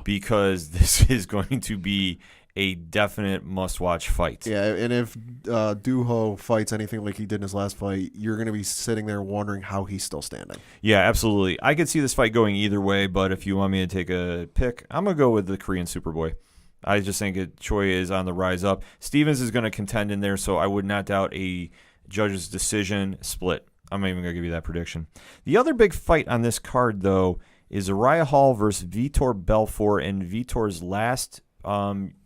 because this is going to be a definite must-watch fight. Yeah, and if Do-Ho fights anything like he did in his last fight, you're going to be sitting there wondering how he's still standing. Yeah, absolutely. I could see this fight going either way, but if you want me to take a pick, I'm going to go with the Korean Superboy. I just think Choi is on the rise up. Stevens is going to contend in there, so I would not doubt a judge's decision split. I'm not even going to give you that prediction. The other big fight on this card, though, is Uriah Hall versus Vitor Belfort in Vitor's last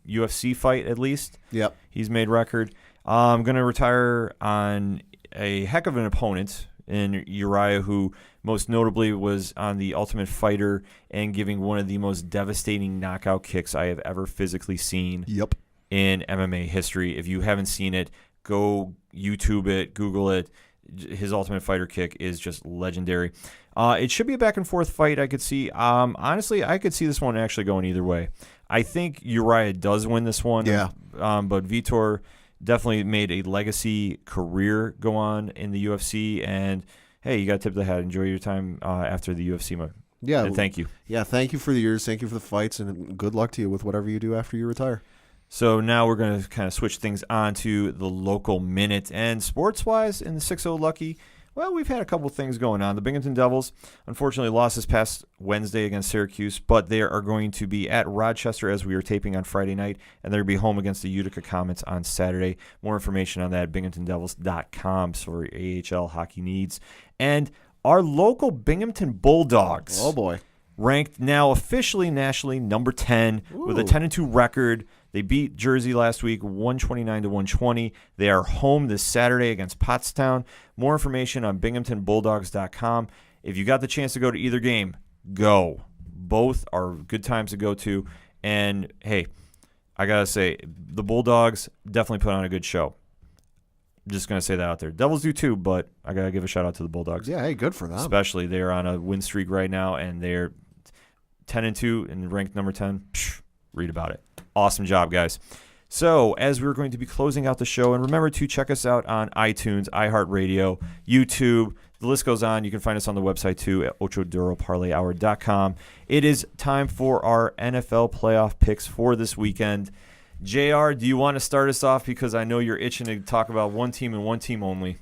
UFC fight, at least. Yep. He's made record. I'm going to retire on a heck of an opponent in Uriah, who most notably was on The Ultimate Fighter and giving one of the most devastating knockout kicks I have ever physically seen in MMA history. If you haven't seen it, go YouTube it, Google it. His Ultimate Fighter kick is just legendary. It should be a back-and-forth fight, I could see. Honestly, I could see this one actually going either way. I think Uriah does win this one. Yeah. But Vitor definitely made a legacy career go on in the UFC. And, hey, you got to tip the hat. Enjoy your time after the UFC. Yeah. And thank you. Yeah, thank you for the years. Thank you for the fights. And good luck to you with whatever you do after you retire. So now we're going to kind of switch things on to the local minute. And sports-wise, in the 6-0 Lucky, well, we've had a couple things going on. The Binghamton Devils, unfortunately, lost this past Wednesday against Syracuse, but they are going to be at Rochester as we are taping on Friday night, and they're going to be home against the Utica Comets on Saturday. More information on that at binghamtondevils.com for AHL hockey needs. And our local Binghamton Bulldogs. Oh, boy. Ranked now officially nationally number 10 with a 10-2 record. They beat Jersey last week 129-120. They are home this Saturday against Pottstown. More information on binghamtonbulldogs.com. If you got the chance to go to either game, go. Both are good times to go to. And, hey, I got to say, the Bulldogs definitely put on a good show. I'm just going to say that out there. Devils do too, but I got to give a shout out to the Bulldogs. Yeah, hey, good for them. Especially they're on a win streak right now, and they're 10-2 and ranked number 10. Read about it. Awesome job, guys. So, as we're going to be closing out the show, and remember to check us out on iTunes, iHeartRadio, YouTube. The list goes on. You can find us on the website, too, at ochoduroparlayhour.com. It is time for our NFL playoff picks for this weekend. JR, do you want to start us off? Because I know you're itching to talk about one team and one team only.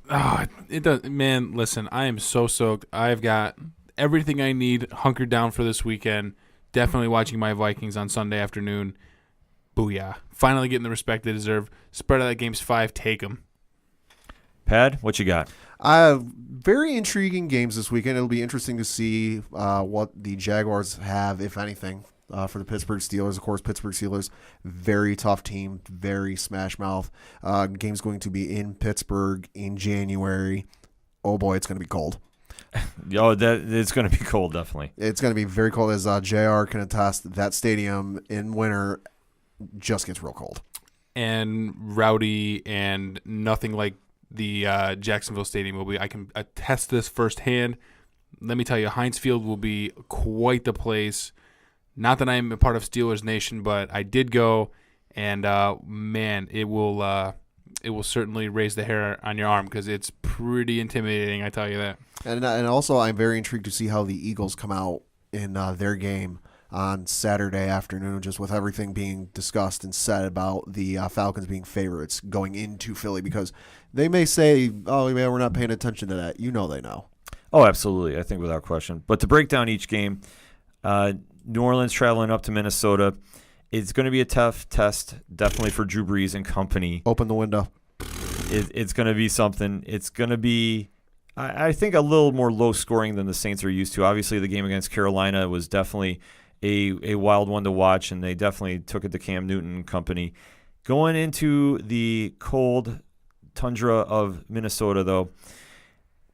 It does, man, listen, I am so soaked. I've got everything I need hunkered down for this weekend. Definitely watching my Vikings on Sunday afternoon. Booyah. Finally getting the respect they deserve. Spread out that game's 5. Take them. Pad, what you got? Very intriguing games this weekend. It'll be interesting to see what the Jaguars have, if anything, for the Pittsburgh Steelers. Of course, Pittsburgh Steelers, very tough team, very smash mouth. Game's going to be in Pittsburgh in January. Oh, boy, it's going to be cold. It's going to be cold, definitely. It's going to be very cold, as JR can attest. That stadium in winter just gets real cold. And rowdy and nothing like the Jacksonville Stadium will be. I can attest this firsthand. Let me tell you, Heinz Field will be quite the place. Not that I'm a part of Steelers Nation, but I did go, and man, it will it will certainly raise the hair on your arm because it's pretty intimidating, I tell you that. And also, I'm very intrigued to see how the Eagles come out in their game on Saturday afternoon, just with everything being discussed and said about the Falcons being favorites going into Philly, because they may say, oh, yeah, we're not paying attention to that. You know they know. Oh, absolutely. I think without question. But to break down each game, New Orleans traveling up to Minnesota, it's going to be a tough test, definitely for Drew Brees and company. Open the window. It's going to be something. It's going to be, I think, a little more low scoring than the Saints are used to. Obviously, the game against Carolina was definitely a wild one to watch, and they definitely took it to Cam Newton and company. Going into the cold tundra of Minnesota, though,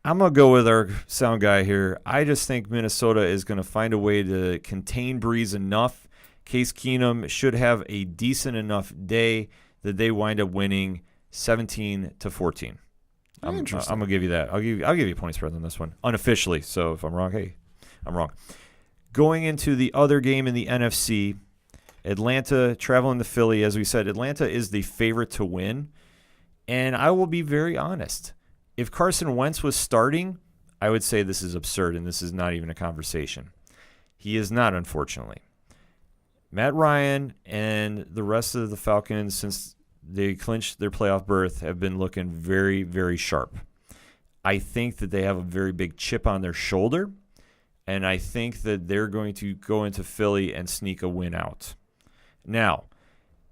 I'm going to go with our sound guy here. I just think Minnesota is going to find a way to contain Brees enough. Case Keenum should have a decent enough day that they wind up winning 17-14. I'm going to give you that. I'll give you a point spread on this one, unofficially. So if I'm wrong, hey, I'm wrong. Going into the other game in the NFC, Atlanta traveling to Philly. As we said, Atlanta is the favorite to win. And I will be very honest. If Carson Wentz was starting, I would say this is absurd and this is not even a conversation. He is not, unfortunately. Matt Ryan and the rest of the Falcons, since they clinched their playoff berth, have been looking very, very sharp. I think that they have a very big chip on their shoulder. And I think that they're going to go into Philly and sneak a win out. Now,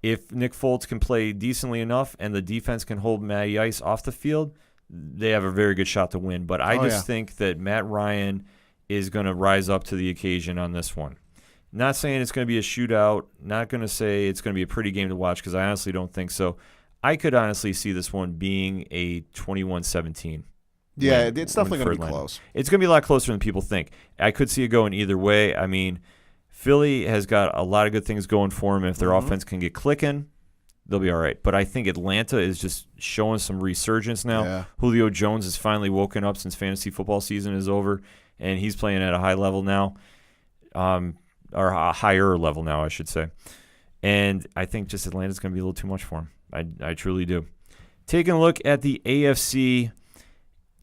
if Nick Foles can play decently enough and the defense can hold Matty Ice off the field, they have a very good shot to win. But I think that Matt Ryan is going to rise up to the occasion on this one. Not saying it's going to be a shootout. Not going to say it's going to be a pretty game to watch because I honestly don't think so. I could honestly see this one being a 21-17. Yeah, it's definitely going to be close. It's going to be a lot closer than people think. I could see it going either way. I mean, Philly has got a lot of good things going for them. If their offense can get clicking, they'll be all right. But I think Atlanta is just showing some resurgence now. Yeah. Julio Jones has finally woken up since fantasy football season is over, and he's playing at a high level now, or a higher level now, I should say. And I think just Atlanta's going to be a little too much for him. I truly do. Taking a look at the AFC,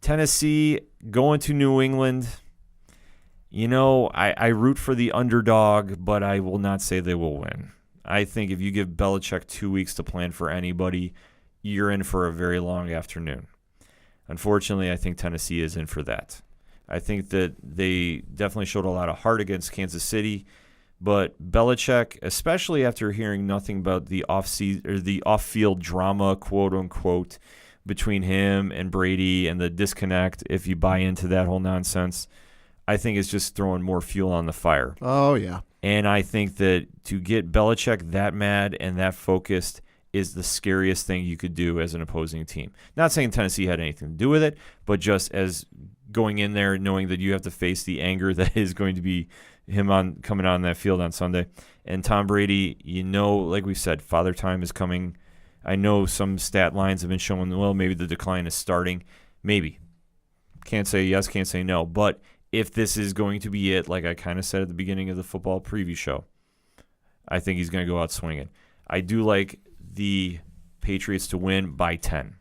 Tennessee going to New England. You know, I root for the underdog, but I will not say they will win. I think if you give Belichick 2 weeks to plan for anybody, you're in for a very long afternoon. Unfortunately, I think Tennessee is in for that. I think that they definitely showed a lot of heart against Kansas City, but Belichick, especially after hearing nothing about the off-field drama, quote unquote, between him and Brady and the disconnect, if you buy into that whole nonsense, I think it's just throwing more fuel on the fire. Oh, yeah. And I think that to get Belichick that mad and that focused is the scariest thing you could do as an opposing team. Not saying Tennessee had anything to do with it, but just as going in there knowing that you have to face the anger that is going to be him coming on that field on Sunday. And Tom Brady, you know, like we said, Father Time is coming. I know some stat lines have been showing, well, maybe the decline is starting. Maybe. Can't say yes, can't say no. But if this is going to be it, like I kind of said at the beginning of the football preview show, I think he's going to go out swinging. I do like the Patriots to win by 10.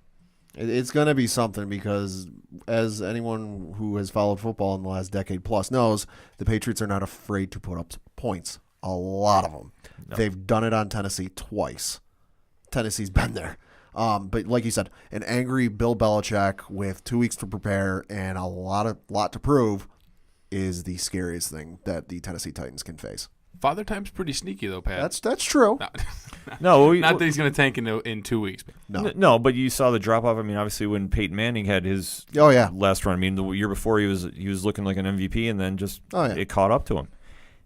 It's going to be something because, as anyone who has followed football in the last decade plus knows, the Patriots are not afraid to put up points. A lot of them. No. They've done it on Tennessee twice. Tennessee's been there. But like you said, an angry Bill Belichick with 2 weeks to prepare and a lot to prove is the scariest thing that the Tennessee Titans can face. Father Time's pretty sneaky, though, Pat. That's true. No, not that he's going to tank in 2 weeks. No, but you saw the drop off. I mean, obviously when Peyton Manning had his last run. I mean, the year before he was looking like an MVP, and then just it caught up to him.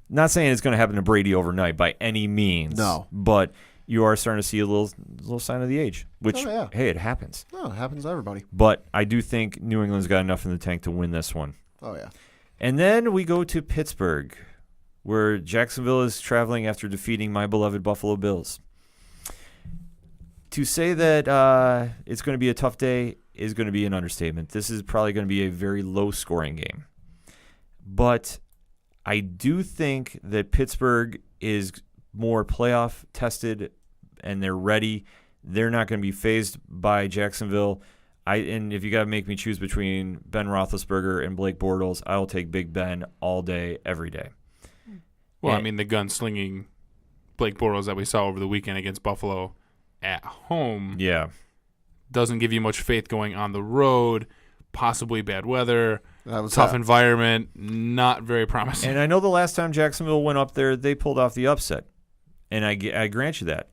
Not saying it's going to happen to Brady overnight by any means. No, but you are starting to see a little sign of the age, which hey, it happens. No, it happens to everybody. But I do think New England's got enough in the tank to win this one. Oh yeah. And then we go to Pittsburgh, where Jacksonville is traveling after defeating my beloved Buffalo Bills. To say that it's going to be a tough day is going to be an understatement. This is probably going to be a very low-scoring game. But I do think that Pittsburgh is more playoff tested and they're ready. They're not going to be fazed by Jacksonville. And if you got to make me choose between Ben Roethlisberger and Blake Bortles, I'll take Big Ben all day, every day. Well, I mean, the gunslinging Blake Bortles that we saw over the weekend against Buffalo at home doesn't give you much faith going on the road, possibly bad weather, tough environment, not very promising. And I know the last time Jacksonville went up there, they pulled off the upset, and I grant you that.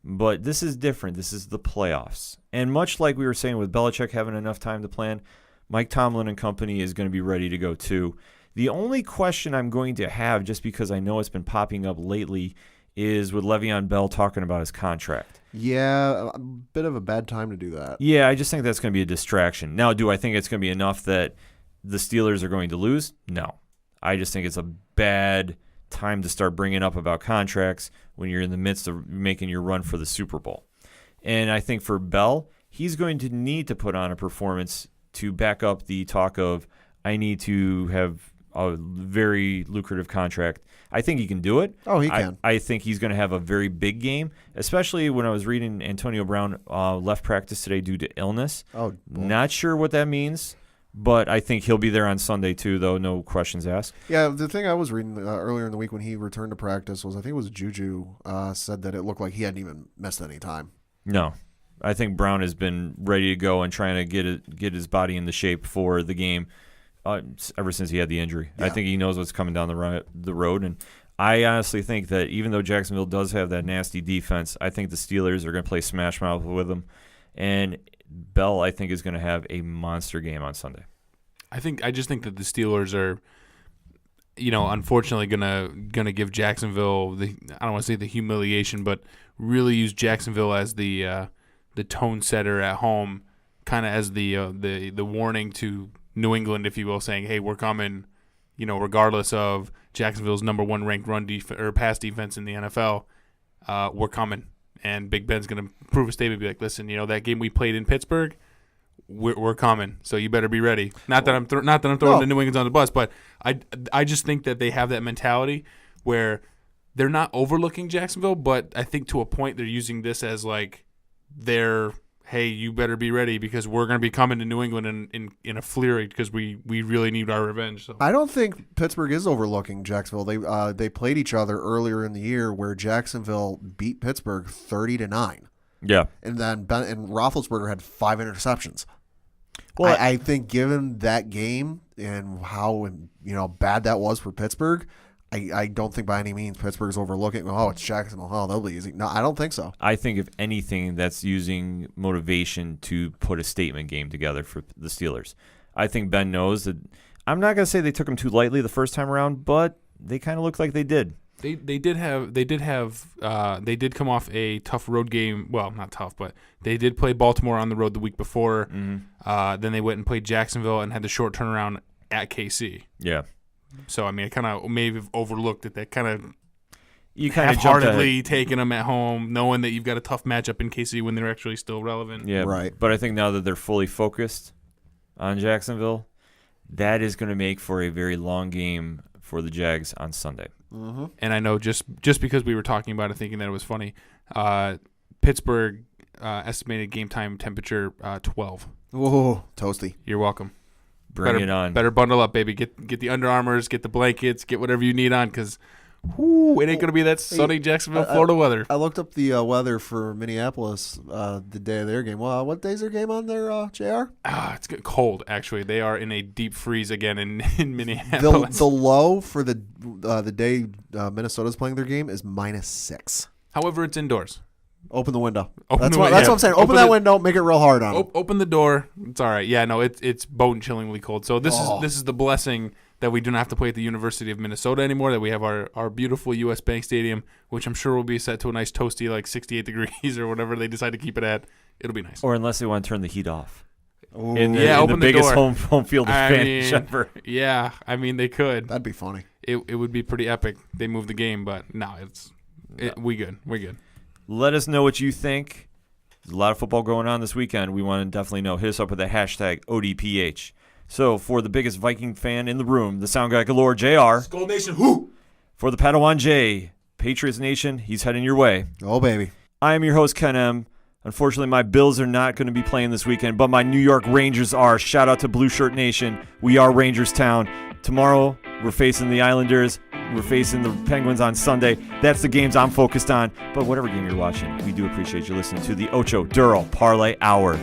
But this is different. This is the playoffs. And much like we were saying with Belichick having enough time to plan, Mike Tomlin and company is going to be ready to go too. The only question I'm going to have, just because I know it's been popping up lately, is with Le'Veon Bell talking about his contract. Yeah, a bit of a bad time to do that. Yeah, I just think that's going to be a distraction. Now, do I think it's going to be enough that the Steelers are going to lose? No. I just think it's a bad time to start bringing up about contracts when you're in the midst of making your run for the Super Bowl. And I think for Bell, he's going to need to put on a performance to back up the talk of, I need to have a very lucrative contract. I think he can do it. Oh, he can. I think he's going to have a very big game, especially when I was reading Antonio Brown left practice today due to illness. Oh, boy. Not sure what that means, but I think he'll be there on Sunday too, though, no questions asked. Yeah, the thing I was reading earlier in the week when he returned to practice was, I think it was Juju said that it looked like he hadn't even missed any time. No. I think Brown has been ready to go and trying to get his body into shape for the game ever since he had the injury. Yeah. I think he knows what's coming down the road, and I honestly think that even though Jacksonville does have that nasty defense, I think the Steelers are going to play smash mouth with them, and Bell, I think, is going to have a monster game on Sunday. I just think that the Steelers are, unfortunately gonna give Jacksonville I don't want to say the humiliation, but really use Jacksonville as the tone setter at home, kind of as the warning to New England, if you will, saying, hey, we're coming, regardless of Jacksonville's number one ranked pass defense in the NFL, we're coming. And Big Ben's going to prove a statement, be like, listen, that game we played in Pittsburgh, we're coming, so you better be ready. Not that I'm throwing the New England's on the bus, but I just think that they have that mentality where they're not overlooking Jacksonville, but I think to a point they're using this as like their, hey, you better be ready because we're going to be coming to New England in a flurry because we really need our revenge. So I don't think Pittsburgh is overlooking Jacksonville. They played each other earlier in the year where Jacksonville beat Pittsburgh 30-9. Yeah. And then Roethlisberger had 5 interceptions. Well, I think given that game and how bad that was for Pittsburgh, I don't think by any means Pittsburgh's overlooking, it's Jacksonville. Oh, they'll be easy. No, I don't think so. I think if anything, that's using motivation to put a statement game together for the Steelers. I think Ben knows that. I'm not going to say they took him too lightly the first time around, but they kind of looked like they did. They did come off a tough road game. Well, not tough, but they did play Baltimore on the road the week before. Mm-hmm. Then they went and played Jacksonville and had the short turnaround at KC. Yeah. So, I mean, I kind of maybe have overlooked it. That kind of half-heartedly taking them at home, knowing that you've got a tough matchup in KC when they're actually still relevant. Yeah, right. But I think now that they're fully focused on Jacksonville, that is going to make for a very long game for the Jags on Sunday. Mm-hmm. And I know just because we were talking about it, thinking that it was funny, Pittsburgh estimated game time temperature 12. Whoa, toasty. You're welcome. Bring it on. Better bundle up, baby. Get the Under Armours, get the blankets, get whatever you need on, because it ain't going to be that sunny Jacksonville, Florida weather. I looked up the weather for Minneapolis the day of their game. Well, what day's their game on there, JR? It's getting cold, actually. They are in a deep freeze again in Minneapolis. The low for the day Minnesota's playing their game is -6. However, it's indoors. Open the window. That's what I'm saying. Open that window. Make it real hard on them. Open the door. It's all right. Yeah, no, it's bone-chillingly cold. So this is the blessing that we do not have to play at the University of Minnesota anymore, that we have our beautiful U.S. Bank Stadium, which I'm sure will be set to a nice toasty, like 68 degrees or whatever they decide to keep it at. It'll be nice. Or unless they want to turn the heat off. Open the biggest door. home field advantage ever. Yeah, I mean, they could. That'd be funny. It would be pretty epic. They move the game, but no, we good. We're good. Let us know what you think. There's a lot of football going on this weekend. We want to definitely know. Hit us up with the hashtag ODPH. So for the biggest Viking fan in the room, the sound guy galore, JR. Skull Nation, whoo! For the Padawan J, Patriots Nation, he's heading your way. Oh, baby. I am your host, Ken M. Unfortunately, my Bills are not going to be playing this weekend, but my New York Rangers are. Shout out to Blue Shirt Nation. We are Rangers Town. Tomorrow, we're facing the Islanders. We're facing the Penguins on Sunday. That's the games I'm focused on. But whatever game you're watching, we do appreciate you listening to the Ocho Duro Parlay Hour.